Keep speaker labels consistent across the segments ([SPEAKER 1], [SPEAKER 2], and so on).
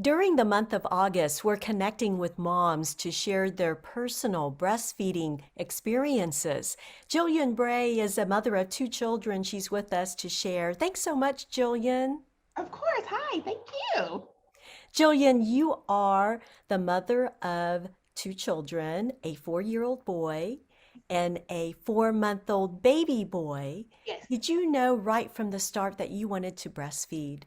[SPEAKER 1] During the month of August, we're connecting with moms to share their personal breastfeeding experiences. Jillian Bray is a mother of two children. She's with us to share. Thanks so much, Jillian.
[SPEAKER 2] Of course. Hi, thank you.
[SPEAKER 1] Jillian, you are the mother of two children, a 4-year-old boy and a 4-month-old baby boy.
[SPEAKER 2] Yes.
[SPEAKER 1] Did you know right from the start that you wanted to breastfeed?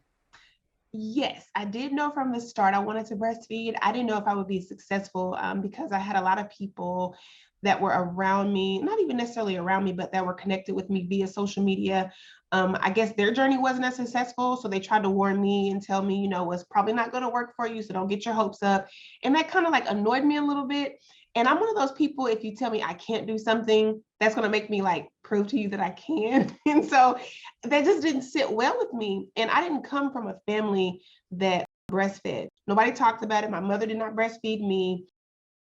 [SPEAKER 2] Yes, I did know from the start I wanted to breastfeed. I didn't know if I would be successful because I had a lot of people that were around me, not even necessarily around me, but that were connected with me via social media. I guess their journey wasn't as successful. So they tried to warn me and tell me, it's probably not going to work for you. So don't get your hopes up. And that kind of like annoyed me a little bit. And I'm one of those people, if you tell me I can't do something, that's going to make me like prove to you that I can. And so that just didn't sit well with me. And I didn't come from a family that breastfed. Nobody talked about it. My mother did not breastfeed me.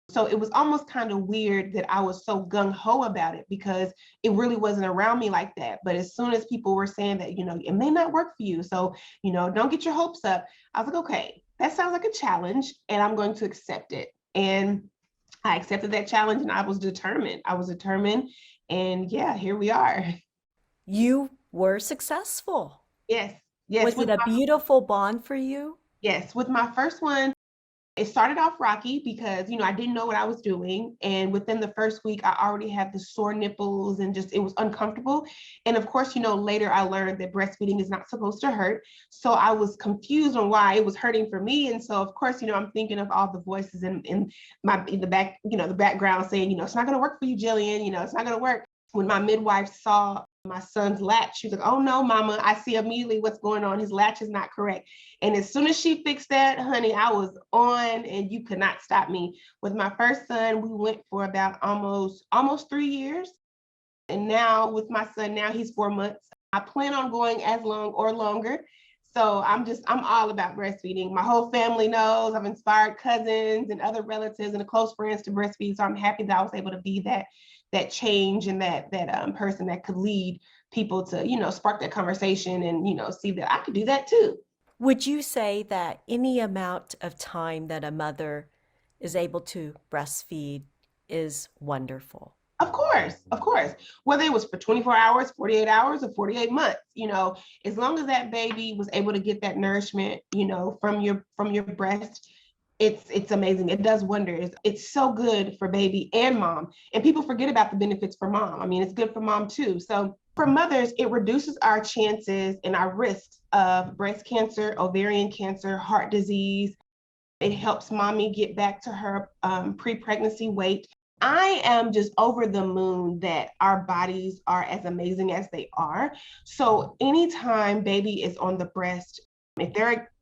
[SPEAKER 2] So it was almost kind of weird that I was so gung ho about it because it really wasn't around me like that. But as soon as people were saying that, it may not work for you. So, don't get your hopes up. I was like, okay, that sounds like a challenge and I'm going to accept it. And I accepted that challenge and I was determined. And yeah, here we are.
[SPEAKER 1] You were successful.
[SPEAKER 2] Yes. Yes.
[SPEAKER 1] Was it a beautiful bond for you?
[SPEAKER 2] Yes, with my first one, it started off rocky because, I didn't know what I was doing. And within the first week, I already had the sore nipples and just, it was uncomfortable. And of course, later I learned that breastfeeding is not supposed to hurt. So I was confused on why it was hurting for me. And so, of course, I'm thinking of all the voices in the back, the background saying, it's not going to work for you, Jillian, it's not going to work. When my midwife saw my son's latch, she was like, oh no, mama, I see immediately what's going on. His latch is not correct. And as soon as she fixed that, honey, I was on and you could not stop me. With my first son, we went for about almost 3 years. And now with my son, now he's 4 months. I plan on going as long or longer. So I'm all about breastfeeding. My whole family knows. I've inspired cousins and other relatives and close friends to breastfeed. So I'm happy that I was able to be that change and that person that could lead people to, spark that conversation and, see that I could do that too.
[SPEAKER 1] Would you say that any amount of time that a mother is able to breastfeed is wonderful?
[SPEAKER 2] Of course, of course. Whether it was for 24 hours, 48 hours, or 48 months, as long as that baby was able to get that nourishment, from your breast, it's amazing. It does wonders. It's so good for baby and mom. And people forget about the benefits for mom. I mean, it's good for mom too. So for mothers, it reduces our chances and our risks of breast cancer, ovarian cancer, heart disease. It helps mommy get back to her pre-pregnancy weight. I am just over the moon that our bodies are as amazing as they are. So anytime baby is on the breast, if they're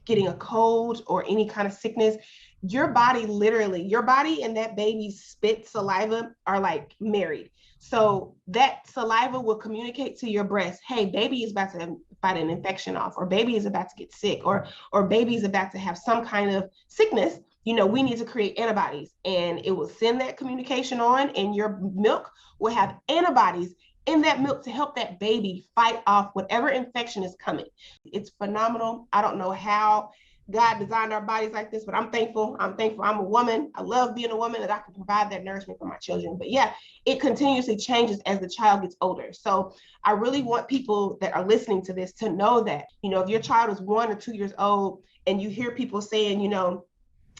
[SPEAKER 2] getting a cold or any kind of sickness, your body and that baby's spit saliva are like married. So that saliva will communicate to your breast, hey, baby is about to fight an infection off, or baby is about to get sick, or baby is about to have some kind of sickness. We need to create antibodies, and it will send that communication on, and your milk will have antibodies in that milk to help that baby fight off whatever infection is coming. It's phenomenal. I don't know how God designed our bodies like this, but I'm thankful. I'm a woman. I love being a woman that I can provide that nourishment for my children. But yeah, it continuously changes as the child gets older. So I really want people that are listening to this to know that, if your child is 1 or 2 years old and you hear people saying,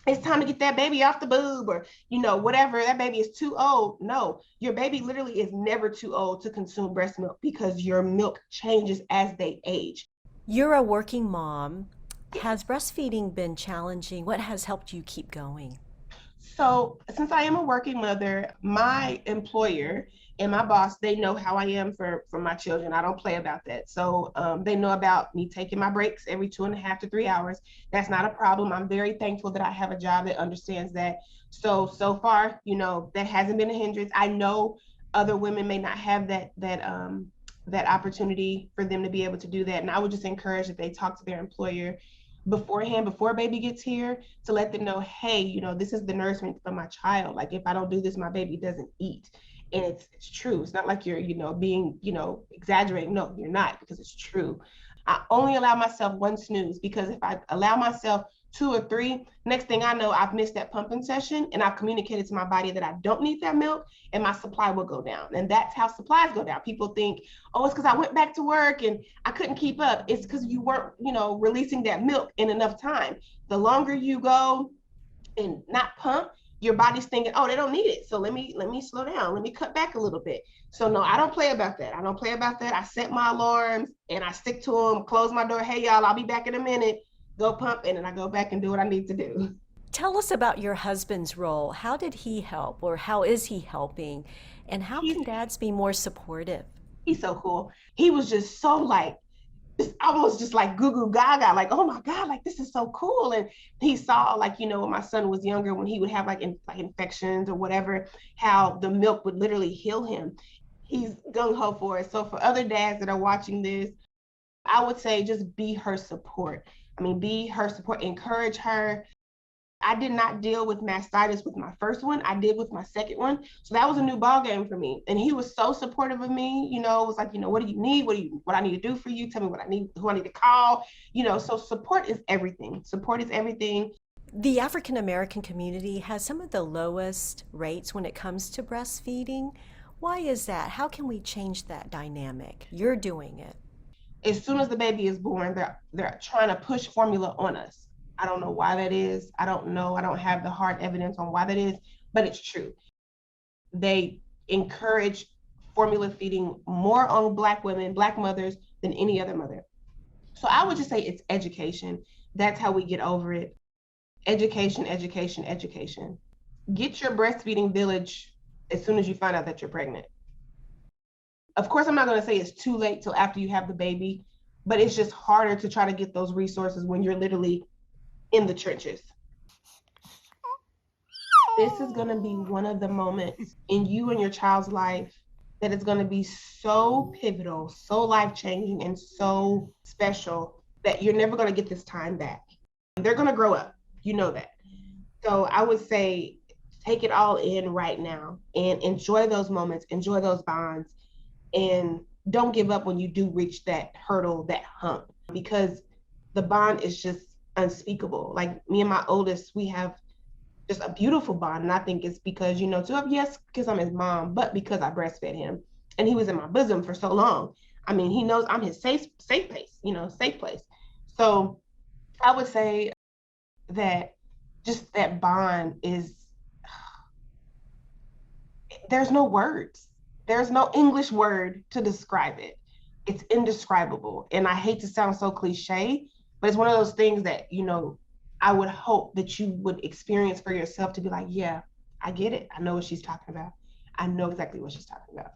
[SPEAKER 2] it's time to get that baby off the boob, or whatever, that baby is too old. No, your baby literally is never too old to consume breast milk because your milk changes as they age.
[SPEAKER 1] You're a working mom. Has breastfeeding been challenging? What has helped you keep going?
[SPEAKER 2] So since I am a working mother, my employer and my boss, they know how I am for my children. I don't play about that. So they know about me taking my breaks every 2.5 to 3 hours. That's not a problem. I'm very thankful that I have a job that understands that. So far, that hasn't been a hindrance. I know other women may not have that opportunity for them to be able to do that. And I would just encourage that they talk to their employer beforehand, before baby gets here, to let them know, hey, this is the nourishment for my child. Like, if I don't do this, my baby doesn't eat. And it's true. It's not like you're, being, exaggerating. No, you're not, because it's true. I only allow myself one snooze, because if I allow myself 2 or 3, next thing I know, I've missed that pumping session and I've communicated to my body that I don't need that milk, and my supply will go down. And that's how supplies go down. People think, oh, it's because I went back to work and I couldn't keep up. It's because you weren't, releasing that milk in enough time. The longer you go and not pump, your body's thinking, oh, they don't need it. So let me slow down. Let me cut back a little bit. So no, I don't play about that. I set my alarms and I stick to them, close my door. Hey, y'all, I'll be back in a minute. Go pump, and then I go back and do what I need to do.
[SPEAKER 1] Tell us about your husband's role. How did he help, or how is he helping? And how
[SPEAKER 2] He's
[SPEAKER 1] can dads be more supportive?
[SPEAKER 2] he's so cool. He was just so like, it's almost just like goo goo gaga, like, oh my God, like this is so cool. And he saw, like, when my son was younger, when he would have like infections or whatever, how the milk would literally heal him. He's gung ho for it. So for other dads that are watching this, I would say just be her support. Be her support, encourage her. I did not deal with mastitis with my first one. I did with my second one. So that was a new ball game for me. And he was so supportive of me, it was like, what do you need? What I need to do for you? Tell me what I need, who I need to call, so support is everything. Support is everything.
[SPEAKER 1] The African American community has some of the lowest rates when it comes to breastfeeding. Why is that? How can we change that dynamic? You're doing it.
[SPEAKER 2] As soon as the baby is born, they're trying to push formula on us. I don't know why that is. I don't know. I don't have the hard evidence on why that is, but it's true. They encourage formula feeding more on Black women, Black mothers than any other mother. So I would just say it's education. That's how we get over it. Education, education, education. Get your breastfeeding village as soon as you find out that you're pregnant. Of course, I'm not going to say it's too late till after you have the baby, but it's just harder to try to get those resources when you're literally in the trenches. This is going to be one of the moments in you and your child's life that is going to be so pivotal, so life-changing, and so special that you're never going to get this time back. They're going to grow up. You know that. So I would say take it all in right now and enjoy those moments, enjoy those bonds, and don't give up when you do reach that hurdle, that hump, because the bond is just unspeakable. Like me and my oldest, we have just a beautiful bond. And I think it's because, yes, because I'm his mom, but because I breastfed him and he was in my bosom for so long. He knows I'm his safe place, safe place. So I would say that just that bond is, there's no words. There's no English word to describe it. It's indescribable. And I hate to sound so cliche, but it's one of those things that, I would hope that you would experience for yourself to be like, yeah, I get it. I know what she's talking about. I know exactly what she's talking about.